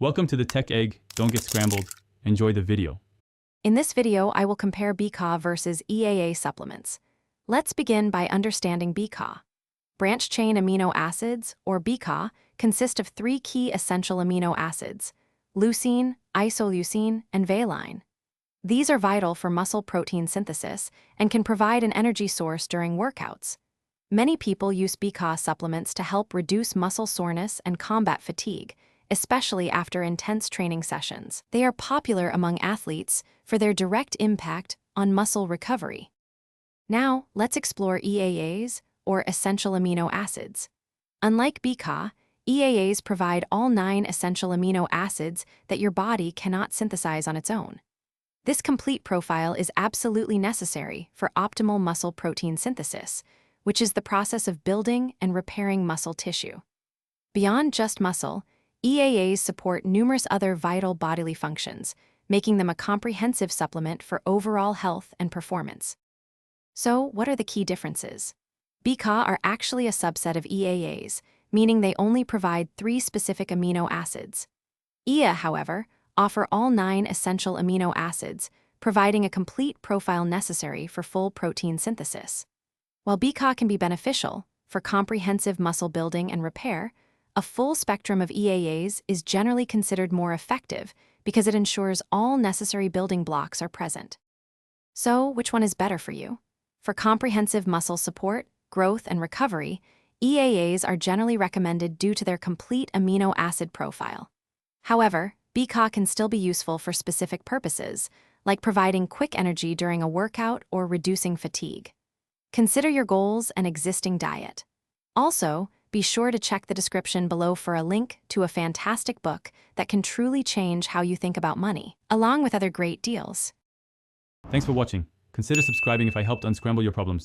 Welcome to the Tech Egg. Don't get scrambled. Enjoy the video. In this video, I will compare Bcaa versus EAA supplements. Let's begin by understanding Bcaa. Branch-chain amino acids, or Bcaa, consist of three key essential amino acids: leucine, isoleucine, and valine. These are vital for muscle protein synthesis and can provide an energy source during workouts. Many people use Bcaa supplements to help reduce muscle soreness and combat fatigue, especially after intense training sessions. They are popular among athletes for their direct impact on muscle recovery. Now, let's explore EAAs, or essential amino acids. Unlike Bcaa, EAAs provide all 9 essential amino acids that your body cannot synthesize on its own. This complete profile is absolutely necessary for optimal muscle protein synthesis, which is the process of building and repairing muscle tissue. Beyond just muscle, EAAs support numerous other vital bodily functions, making them a comprehensive supplement for overall health and performance. So, what are the key differences? Bcaa are actually a subset of EAAs, meaning they only provide 3 specific amino acids. EAA, however, offer all 9 essential amino acids, providing a complete profile necessary for full protein synthesis. While Bcaa can be beneficial for comprehensive muscle building and repair, a full spectrum of EAAs is generally considered more effective because it ensures all necessary building blocks are present. So, which one is better for you? For comprehensive muscle support, growth, and recovery, EAAs are generally recommended due to their complete amino acid profile. However, Bcaa can still be useful for specific purposes, like providing quick energy during a workout or reducing fatigue. Consider your goals and existing diet. Also, be sure to check the description below for a link to a fantastic book that can truly change how you think about money, along with other great deals. Thanks for watching. Consider subscribing if I helped unscramble your problems.